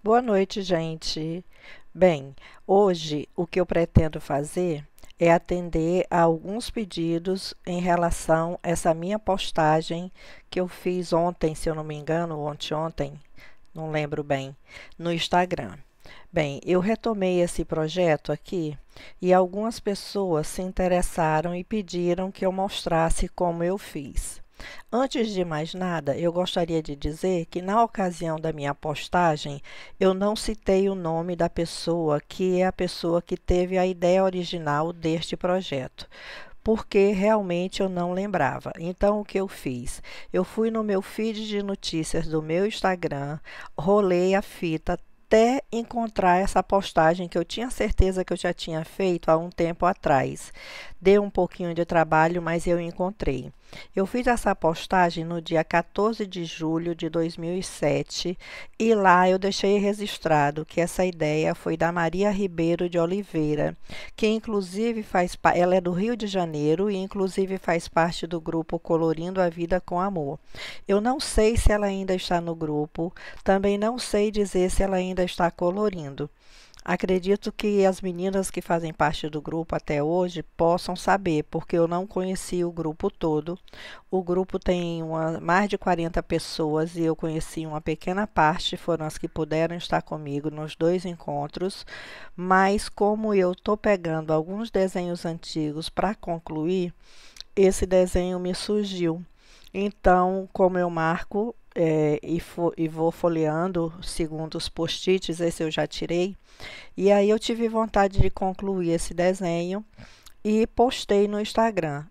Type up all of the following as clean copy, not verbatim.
Boa noite, gente. Bem, hoje o que eu pretendo fazer é atender a alguns pedidos em relação a essa minha postagem que eu fiz ontem, se eu não me engano, ou anteontem, não lembro bem, no Instagram. Bem, eu retomei esse projeto aqui e algumas pessoas se interessaram e pediram que eu mostrasse como eu fiz. Antes de mais nada, eu gostaria de dizer que na ocasião da minha postagem, eu não citei o nome da pessoa que é a pessoa que teve a ideia original deste projeto, porque realmente eu não lembrava. Então, o que eu fiz? Eu fui no meu feed de notícias do meu Instagram, rolei a fita até encontrar essa postagem que eu tinha certeza que eu já tinha feito há um tempo atrás. Deu um pouquinho de trabalho, mas eu encontrei. Eu fiz essa postagem no dia 14 de julho de 2007 e lá eu deixei registrado que essa ideia foi da Maria Ribeiro de Oliveira, que inclusive ela é do Rio de Janeiro e inclusive faz parte do grupo Colorindo a Vida com Amor. Eu não sei se ela ainda está no grupo, também não sei dizer se ela ainda está colorindo. Acredito que as meninas que fazem parte do grupo até hoje possam saber, porque eu não conheci o grupo todo. O grupo tem mais de 40 pessoas e eu conheci uma pequena parte, foram as que puderam estar comigo nos dois encontros. Mas como eu estou pegando alguns desenhos antigos para concluir, esse desenho me surgiu. Então, como eu marco e vou folheando segundo os post-its, esse eu já tirei, e aí eu tive vontade de concluir esse desenho e postei no Instagram.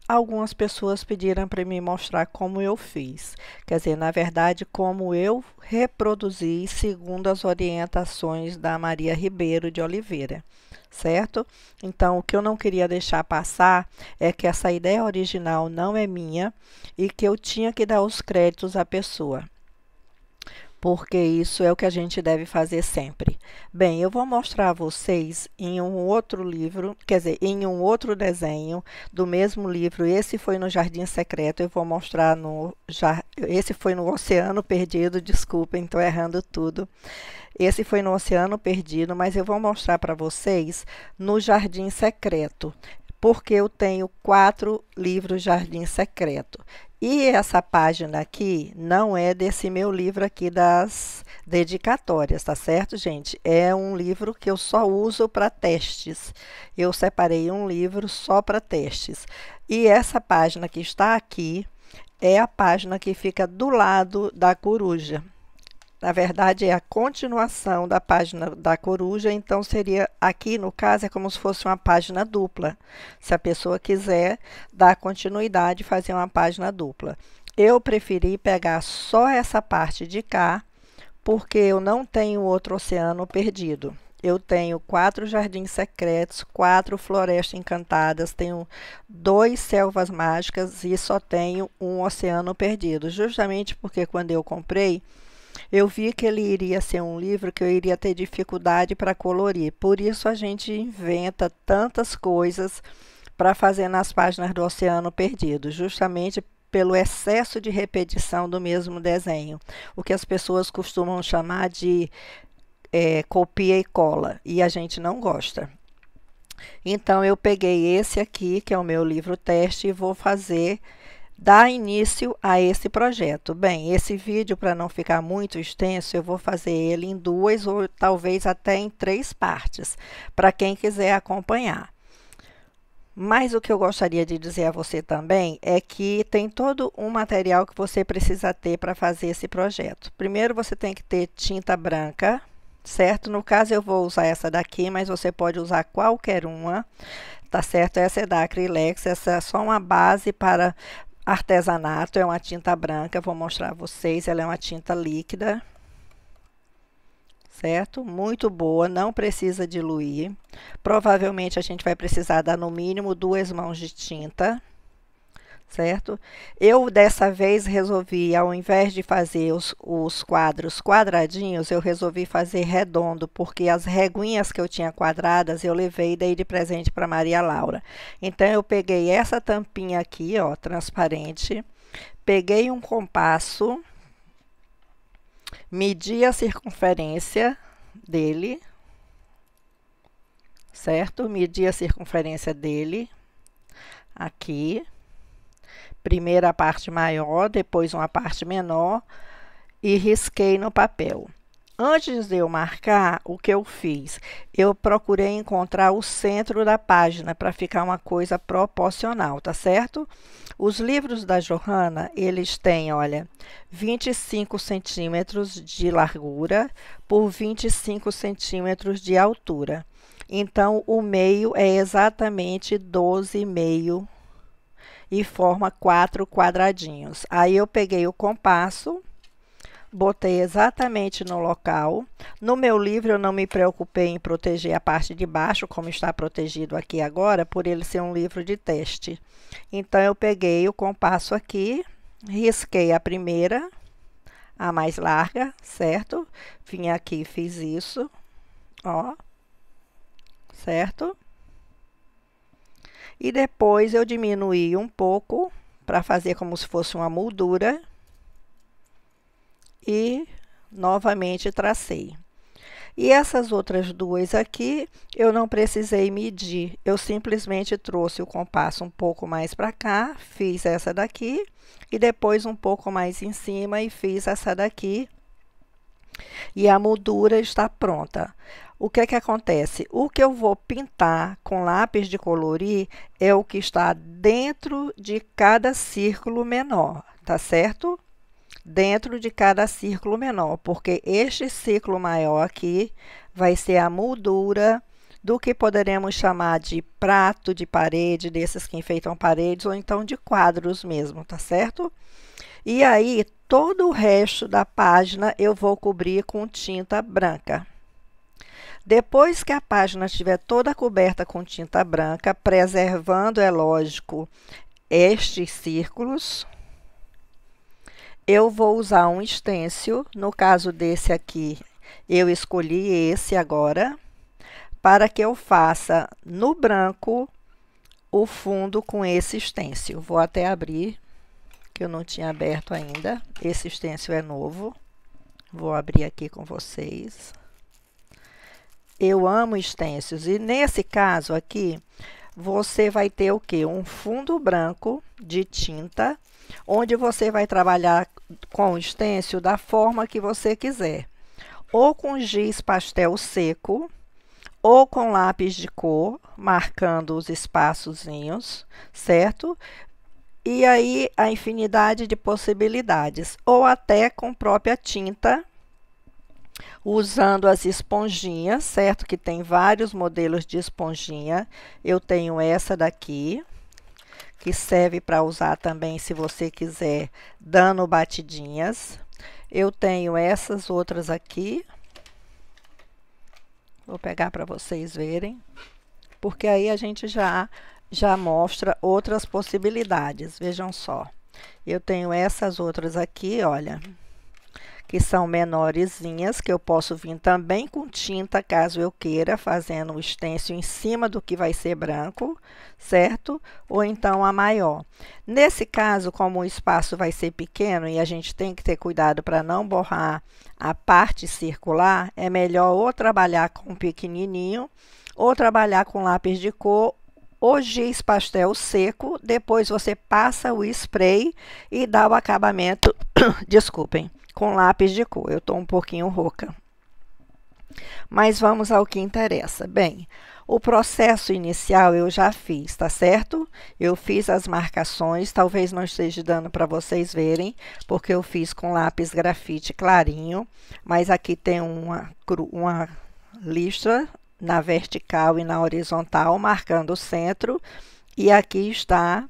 Algumas pessoas pediram para me mostrar como eu fiz, quer dizer, na verdade, como eu reproduzi segundo as orientações da Maria Ribeiro de Oliveira, certo? Então, o que eu não queria deixar passar é que essa ideia original não é minha e que eu tinha que dar os créditos à pessoa, porque isso é o que a gente deve fazer sempre. Bem, eu vou mostrar a vocês em um outro livro, quer dizer, em um outro desenho do mesmo livro. Esse foi no Jardim Secreto, eu vou mostrar esse foi no Oceano Perdido, desculpem, estou errando tudo. Esse foi no Oceano Perdido, mas eu vou mostrar para vocês no Jardim Secreto, porque eu tenho 4 livros Jardim Secreto. E essa página aqui não é desse meu livro aqui das dedicatórias, tá certo, gente? É um livro que eu só uso para testes. Eu separei um livro só para testes. E essa página que está aqui é a página que fica do lado da coruja. Na verdade, é a continuação da página da coruja, então seria, aqui no caso, é como se fosse uma página dupla. Se a pessoa quiser dar continuidade e fazer uma página dupla. Eu preferi pegar só essa parte de cá, porque eu não tenho outro oceano perdido. Eu tenho 4 jardins secretos, 4 florestas encantadas, tenho 2 selvas mágicas e só tenho um oceano perdido. Justamente porque quando eu comprei, eu vi que ele iria ser um livro que eu iria ter dificuldade para colorir. Por isso a gente inventa tantas coisas para fazer nas páginas do Oceano Perdido, justamente pelo excesso de repetição do mesmo desenho, o que as pessoas costumam chamar de copia e cola, e a gente não gosta. Então eu peguei esse aqui, que é o meu livro teste, e vou fazer dar início a esse projeto. Bem, esse vídeo, para não ficar muito extenso, eu vou fazer ele em 2 ou talvez até em 3 partes, para quem quiser acompanhar. Mas o que eu gostaria de dizer a você também é que tem todo um material que você precisa ter para fazer esse projeto. Primeiro, você tem que ter tinta branca, certo? No caso, eu vou usar essa daqui, mas você pode usar qualquer uma, tá certo? Essa é da Acrylex, essa é só uma base para artesanato, é uma tinta branca, vou mostrar a vocês, ela é uma tinta líquida, certo? Muito boa, não precisa diluir. Provavelmente a gente vai precisar dar no mínimo 2 mãos de tinta, certo? Eu dessa vez resolvi, ao invés de fazer os quadros quadradinhos, eu resolvi fazer redondo, porque as reguinhas que eu tinha quadradas eu levei e dei de presente para Maria Laura. Então eu peguei essa tampinha aqui, ó, transparente, peguei um compasso Medi a circunferência dele, certo? Medi a circunferência dele aqui. Primeiro a parte maior, depois uma parte menor e risquei no papel. Antes de eu marcar, o que eu fiz? Eu procurei encontrar o centro da página para ficar uma coisa proporcional, tá certo? Os livros da Johanna, eles têm, olha, 25 centímetros de largura por 25 centímetros de altura. Então, o meio é exatamente 12,5 e forma 4 quadradinhos. Aí eu peguei o compasso, botei exatamente no local. No meu livro eu não me preocupei em proteger a parte de baixo, como está protegido aqui agora, por ele ser um livro de teste. Então eu peguei o compasso aqui, risquei a primeira, a mais larga, certo? Vim aqui e fiz isso, ó, certo? E depois eu diminuí um pouco para fazer como se fosse uma moldura e novamente tracei. E essas outras duas aqui eu não precisei medir, eu simplesmente trouxe o compasso um pouco mais para cá, fiz essa daqui e depois um pouco mais em cima e fiz essa daqui. E a moldura está pronta. O que é que acontece? O que eu vou pintar com lápis de colorir é o que está dentro de cada círculo menor, tá certo? Dentro de cada círculo menor, porque este círculo maior aqui vai ser a moldura do que poderemos chamar de prato de parede, desses que enfeitam paredes, ou então de quadros mesmo, tá certo? E aí, todo o resto da página eu vou cobrir com tinta branca. Depois que a página estiver toda coberta com tinta branca, preservando, é lógico, estes círculos, eu vou usar um stencil. No caso desse aqui, eu escolhi esse agora, para que eu faça no branco o fundo com esse stencil. Vou até abrir, que eu não tinha aberto ainda. Esse stencil é novo. Vou abrir aqui com vocês. Eu amo stencils e nesse caso aqui, você vai ter o quê? Um fundo branco de tinta, onde você vai trabalhar com o stencil da forma que você quiser. Ou com giz pastel seco, ou com lápis de cor, marcando os espaçozinhos, certo? E aí a infinidade de possibilidades, ou até com própria tinta, usando as esponjinhas, certo? Que tem vários modelos de esponjinha. Eu tenho essa daqui, que serve para usar também se você quiser dando batidinhas. Eu tenho essas outras aqui. Vou pegar para vocês verem, porque aí a gente já mostra outras possibilidades. Vejam só. Eu tenho essas outras aqui, olha, que são menorzinhas, que eu posso vir também com tinta, caso eu queira, fazendo o stencil em cima do que vai ser branco, certo? Ou então a maior. Nesse caso, como o espaço vai ser pequeno e a gente tem que ter cuidado para não borrar a parte circular, é melhor ou trabalhar com pequenininho, ou trabalhar com lápis de cor, ou giz pastel seco, depois você passa o spray e dá o acabamento, desculpem, com lápis de cor. Eu estou um pouquinho rouca. Mas vamos ao que interessa. Bem, o processo inicial eu já fiz, tá certo? Eu fiz as marcações, talvez não esteja dando para vocês verem, porque eu fiz com lápis grafite clarinho, mas aqui tem uma listra na vertical e na horizontal, marcando o centro, e aqui está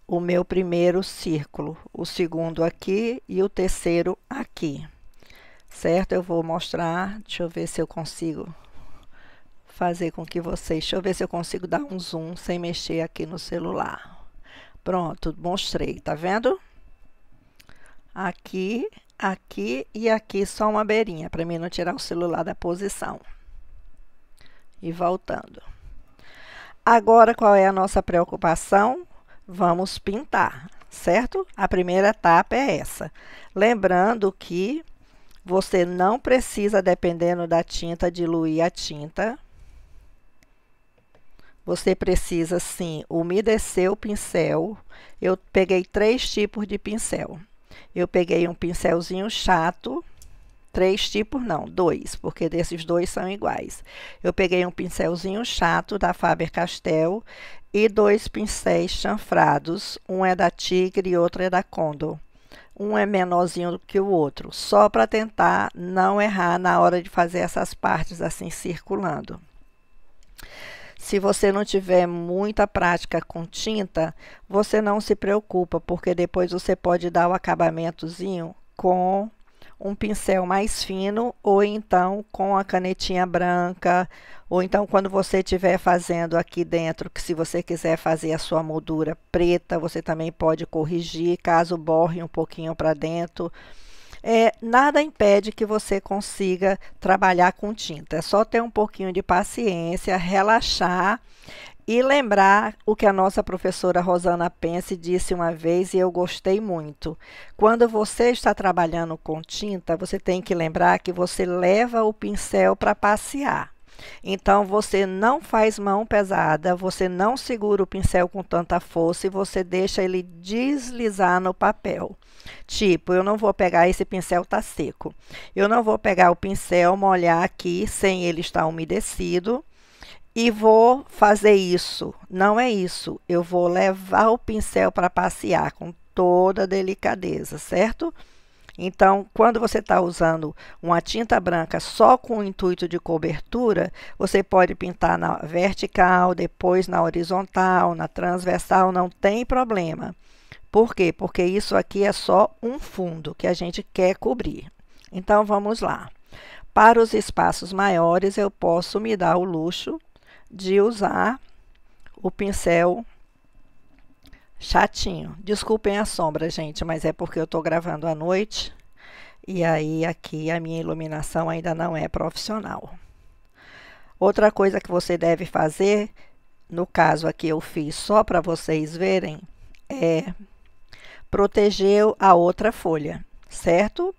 o meu primeiro círculo, o segundo aqui e o terceiro aqui, certo? Eu vou mostrar, deixa eu ver se eu consigo fazer com que vocês, deixa eu ver se eu consigo dar um zoom sem mexer aqui no celular. Pronto, mostrei, tá vendo? Aqui, aqui e aqui só uma beirinha, para mim não tirar o celular da posição. E voltando. Agora, qual é a nossa preocupação? Vamos pintar, certo? A primeira etapa é essa. Lembrando que Você não precisa, dependendo da tinta, diluir a tinta. Você precisa, sim, umedecer o pincel. Eu peguei 3 tipos de pincel. Eu peguei um pincelzinho chato. 3 tipos não, 2, porque desses 2 são iguais. Eu peguei um pincelzinho chato da Faber-Castell e 2 pincéis chanfrados. Um é da Tigre e outro é da Condor. Um é menorzinho do que o outro, só para tentar não errar na hora de fazer essas partes assim circulando. Se você não tiver muita prática com tinta, você não se preocupa, porque depois você pode dar o acabamentozinho com um pincel mais fino, ou então com a canetinha branca, ou então quando você estiver fazendo aqui dentro, que se você quiser fazer a sua moldura preta, você também pode corrigir, caso borre um pouquinho para dentro. Nada impede que você consiga trabalhar com tinta, é só ter um pouquinho de paciência, relaxar e lembrar o que a nossa professora Rosana Pense disse uma vez e eu gostei muito. Quando você está trabalhando com tinta, você tem que lembrar que você leva o pincel para passear. Então, você não faz mão pesada, você não segura o pincel com tanta força e você deixa ele deslizar no papel. Tipo, eu não vou pegar, esse pincel tá seco. Eu não vou pegar o pincel, molhar aqui sem ele estar umedecido e vou fazer isso. Não é isso. Eu vou levar o pincel para passear com toda delicadeza, certo? Então, quando você está usando uma tinta branca só com o intuito de cobertura, você pode pintar na vertical, depois na horizontal, na transversal, não tem problema. Por quê? Porque isso aqui é só um fundo que a gente quer cobrir. Então, vamos lá. Para os espaços maiores, eu posso me dar o luxo de usar o pincel chatinho. Desculpem a sombra, gente, mas é porque eu estou gravando à noite e aí aqui a minha iluminação ainda não é profissional. Outra coisa que você deve fazer, no caso aqui eu fiz só para vocês verem, é proteger a outra folha, certo?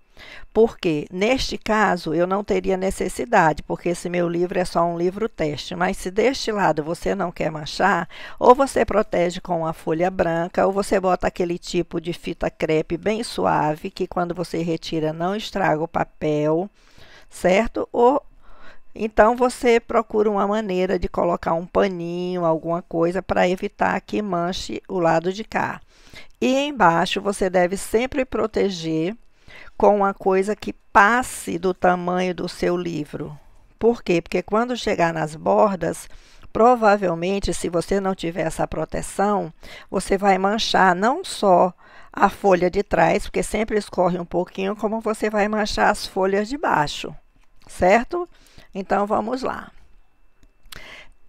Porque, neste caso, eu não teria necessidade, porque esse meu livro é só um livro teste. Mas se deste lado você não quer manchar, ou você protege com uma folha branca, ou você bota aquele tipo de fita crepe bem suave, que quando você retira não estraga o papel, certo? Ou então você procura uma maneira de colocar um paninho, alguma coisa, para evitar que manche o lado de cá. E embaixo você deve sempre proteger com uma coisa que passe do tamanho do seu livro. Por quê? Porque quando chegar nas bordas, provavelmente, se você não tiver essa proteção, você vai manchar não só a folha de trás, porque sempre escorre um pouquinho, como você vai manchar as folhas de baixo, certo? Então, vamos lá.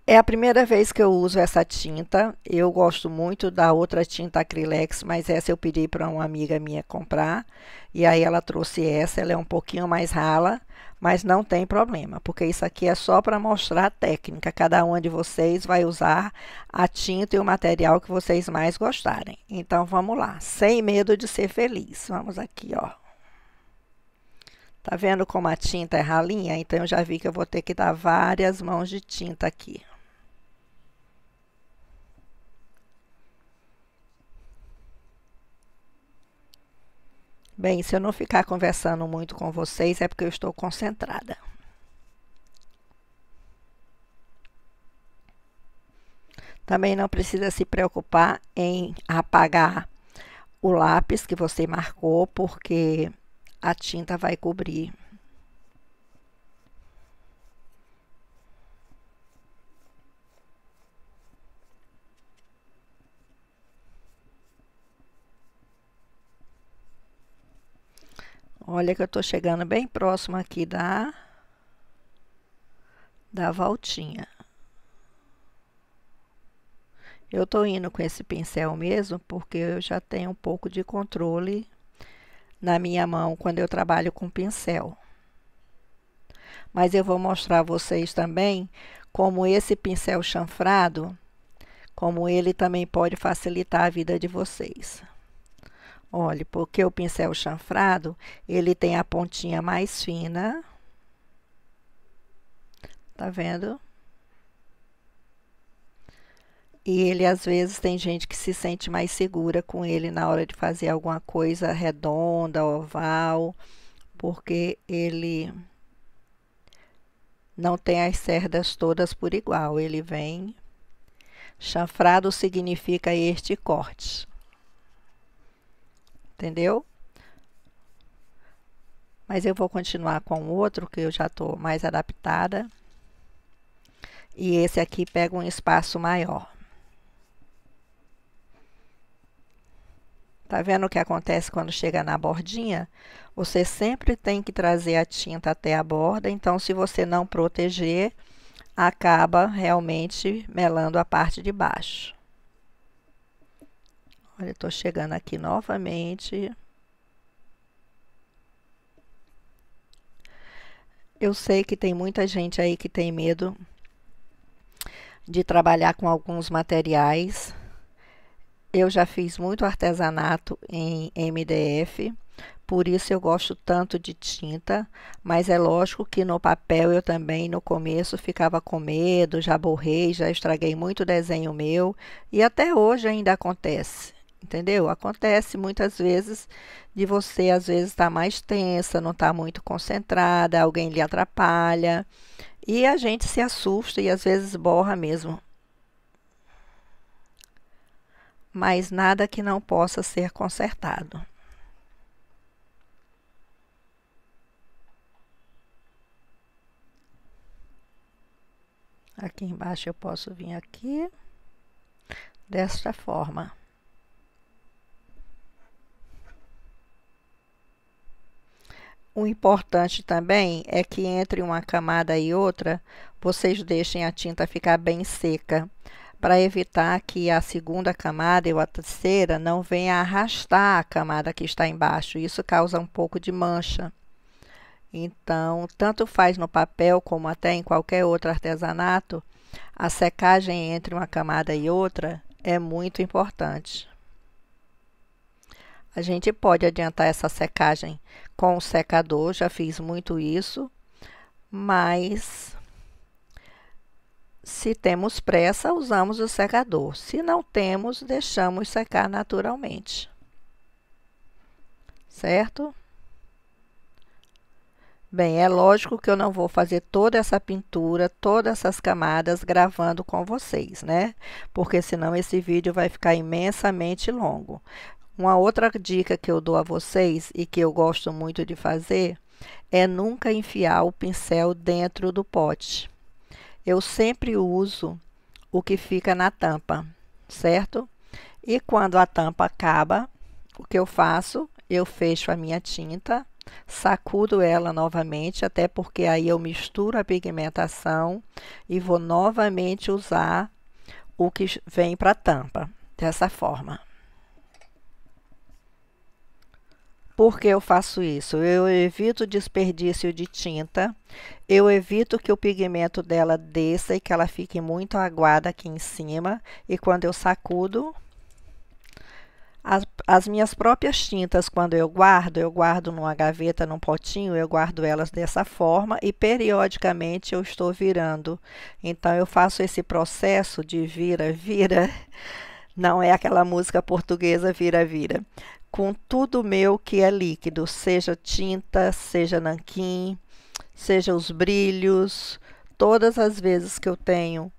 É a primeira vez que eu uso essa tinta. Eu gosto muito da outra tinta Acrylex, mas essa eu pedi para uma amiga minha comprar. E aí ela trouxe essa, ela é um pouquinho mais rala, mas não tem problema, porque isso aqui é só para mostrar a técnica. Cada uma de vocês vai usar a tinta e o material que vocês mais gostarem. Então vamos lá, sem medo de ser feliz. Vamos aqui, ó. Tá vendo como a tinta é ralinha? Então eu já vi que eu vou ter que dar várias mãos de tinta aqui. Bem, se eu não ficar conversando muito com vocês, é porque eu estou concentrada. Também não precisa se preocupar em apagar o lápis que você marcou, porque a tinta vai cobrir. Olha que eu estou chegando bem próximo aqui da voltinha. Eu estou indo com esse pincel mesmo, porque eu já tenho um pouco de controle na minha mão quando eu trabalho com pincel. Mas eu vou mostrar a vocês também como esse pincel chanfrado, como ele também pode facilitar a vida de vocês. Olha, porque o pincel chanfrado, ele tem a pontinha mais fina, tá vendo? E ele, às vezes, tem gente que se sente mais segura com ele na hora de fazer alguma coisa redonda, oval, porque ele não tem as cerdas todas por igual. Ele vem chanfrado, significa este corte, entendeu? Mas eu vou continuar com o outro, que eu já estou mais adaptada. E esse aqui pega um espaço maior. Tá vendo o que acontece quando chega na bordinha? Você sempre tem que trazer a tinta até a borda, então se você não proteger, acaba realmente melando a parte de baixo. Olha, eu tô chegando aqui novamente. Eu sei que tem muita gente aí que tem medo de trabalhar com alguns materiais. Eu já fiz muito artesanato em MDF, por isso eu gosto tanto de tinta, mas é lógico que no papel eu também no começo ficava com medo, já borrei, já estraguei muito desenho meu e até hoje ainda acontece, entendeu? Acontece muitas vezes de você às vezes estar mais tensa, não estar muito concentrada, alguém lhe atrapalha e a gente se assusta e às vezes borra mesmo. Mas nada que não possa ser consertado. Aqui embaixo eu posso vir aqui, desta forma. O importante também é que entre uma camada e outra, vocês deixem a tinta ficar bem seca, para evitar que a segunda camada ou a terceira não venha arrastar a camada que está embaixo. Isso causa um pouco de mancha. Então, tanto faz no papel como até em qualquer outro artesanato, a secagem entre uma camada e outra é muito importante. A gente pode adiantar essa secagem com o secador, já fiz muito isso, mas se temos pressa, usamos o secador. Se não temos, deixamos secar naturalmente. Certo? Bem, é lógico que eu não vou fazer toda essa pintura, todas essas camadas gravando com vocês, né? Porque senão esse vídeo vai ficar imensamente longo. Uma outra dica que eu dou a vocês e que eu gosto muito de fazer é nunca enfiar o pincel dentro do pote. Eu sempre uso o que fica na tampa, certo? E quando a tampa acaba, o que eu faço? Eu fecho a minha tinta, sacudo ela novamente, até porque aí eu misturo a pigmentação e vou novamente usar o que vem para a tampa, dessa forma. Por que eu faço isso? Eu evito desperdício de tinta, eu evito que o pigmento dela desça e que ela fique muito aguada aqui em cima. E quando eu sacudo, as minhas próprias tintas, quando eu guardo numa gaveta, num potinho, eu guardo elas dessa forma e periodicamente eu estou virando. Então eu faço esse processo de vira, vira, não é aquela música portuguesa vira, vira. Com tudo meu que é líquido, seja tinta, seja nanquim, seja os brilhos, todas as vezes que eu tenho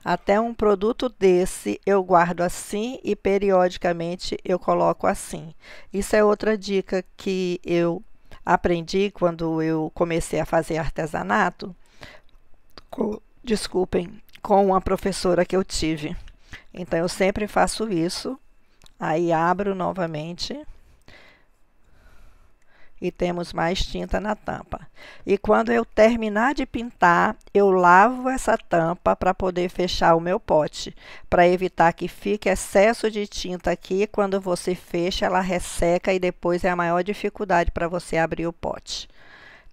até um produto desse, eu guardo assim e periodicamente eu coloco assim. Isso é outra dica que eu aprendi quando eu comecei a fazer artesanato, desculpem, com uma professora que eu tive. Então eu sempre faço isso. Aí abro novamente e temos mais tinta na tampa. E quando eu terminar de pintar, eu lavo essa tampa para poder fechar o meu pote, para evitar que fique excesso de tinta aqui. Quando você fecha, ela resseca e depois é a maior dificuldade para você abrir o pote.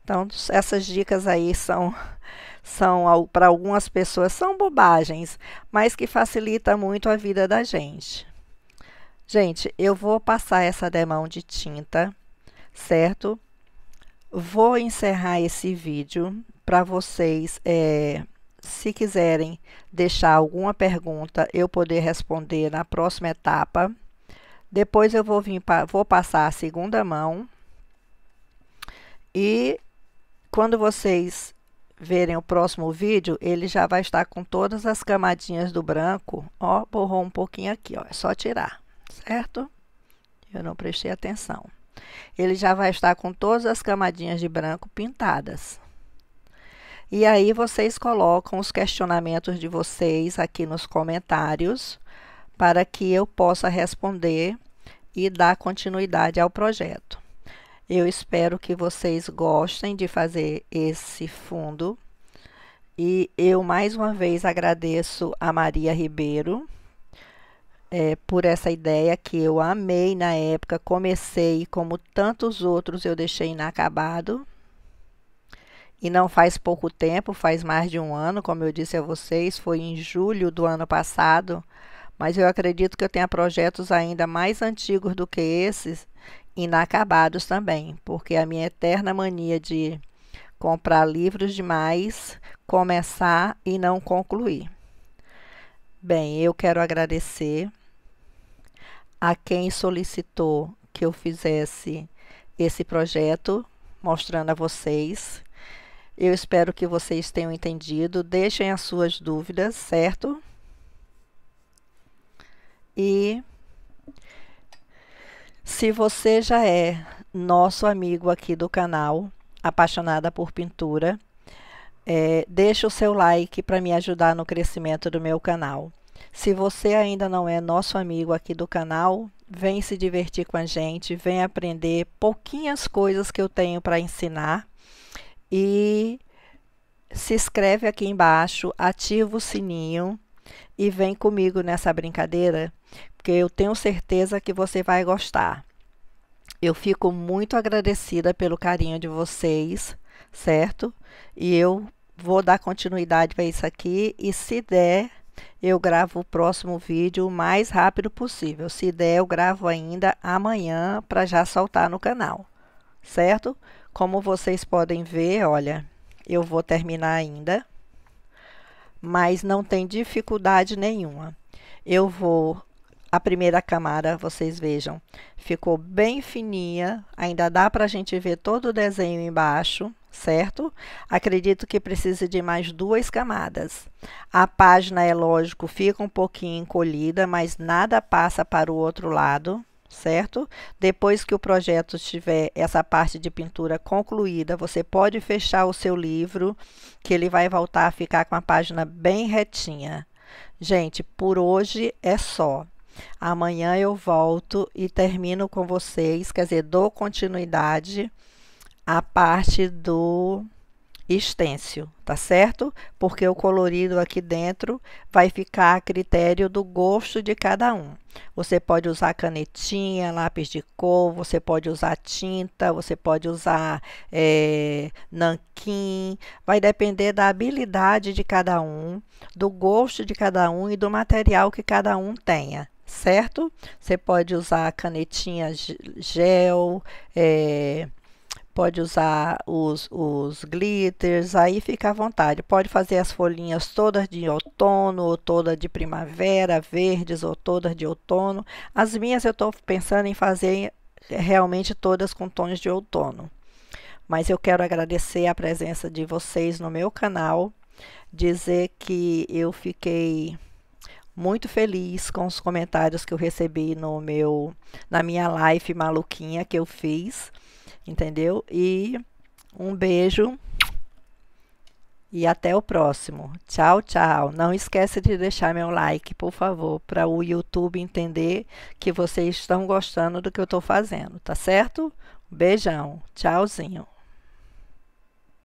Então, essas dicas aí são para algumas pessoas são bobagens, mas que facilita muito a vida da gente. Gente, eu vou passar essa demão de tinta, certo? Vou encerrar esse vídeo para vocês, se quiserem deixar alguma pergunta, eu poder responder na próxima etapa. Depois eu vou passar a segunda mão. E quando vocês verem o próximo vídeo, ele já vai estar com todas as camadinhas do branco. Ó, borrou um pouquinho aqui, ó, é só tirar, certo? Eu não prestei atenção. Ele já vai estar com todas as camadinhas de branco pintadas. E aí vocês colocam os questionamentos de vocês aqui nos comentários para que eu possa responder e dar continuidade ao projeto. Eu espero que vocês gostem de fazer esse fundo. E eu mais uma vez agradeço a Maria Ribeiro por essa ideia que eu amei na época. Comecei, como tantos outros, eu deixei inacabado. E não faz pouco tempo, faz mais de um ano, como eu disse a vocês, foi em julho do ano passado. Mas eu acredito que eu tenha projetos ainda mais antigos do que esses, inacabados também, porque a minha eterna mania de comprar livros demais, começar e não concluir. Bem, eu quero agradecer a quem solicitou que eu fizesse esse projeto, mostrando a vocês. Eu espero que vocês tenham entendido. Deixem as suas dúvidas, certo? E se você já é nosso amigo aqui do canal, apaixonada por pintura, deixa o seu like para me ajudar no crescimento do meu canal. Se você ainda não é nosso amigo aqui do canal, vem se divertir com a gente, vem aprender pouquinhas coisas que eu tenho para ensinar. E se inscreve aqui embaixo, ativa o sininho e vem comigo nessa brincadeira, porque eu tenho certeza que você vai gostar. Eu fico muito agradecida pelo carinho de vocês, certo? E eu vou dar continuidade para isso aqui e se der, eu gravo o próximo vídeo o mais rápido possível. Se der, eu gravo ainda amanhã para já soltar no canal, certo? Como vocês podem ver, olha, eu vou terminar ainda, mas não tem dificuldade nenhuma. A primeira camada, vocês vejam, ficou bem fininha, ainda dá para a gente ver todo o desenho embaixo, certo? Acredito que precisa de mais 2 camadas. A página, é lógico, fica um pouquinho encolhida, mas nada passa para o outro lado, certo? Depois que o projeto tiver essa parte de pintura concluída, você pode fechar o seu livro, que ele vai voltar a ficar com a página bem retinha. Gente, por hoje é só. Amanhã eu volto e termino com vocês, quer dizer, dou continuidade à parte do stencil, tá certo? Porque o colorido aqui dentro vai ficar a critério do gosto de cada um. Você pode usar canetinha, lápis de cor, você pode usar tinta, você pode usar nanquim. Vai depender da habilidade de cada um, do gosto de cada um e do material que cada um tenha, certo? Você pode usar canetinha gel, pode usar os glitters, aí fica à vontade. Pode fazer as folhinhas todas de outono, ou todas de primavera, verdes, ou todas de outono. As minhas eu estou pensando em fazer realmente todas com tons de outono. Mas eu quero agradecer a presença de vocês no meu canal, dizer que eu fiquei muito feliz com os comentários que eu recebi na minha live maluquinha que eu fiz. Entendeu? E um beijo e até o próximo. Tchau, tchau. Não esquece de deixar meu like, por favor, para o YouTube entender que vocês estão gostando do que eu estou fazendo, tá certo? Um beijão. Tchauzinho.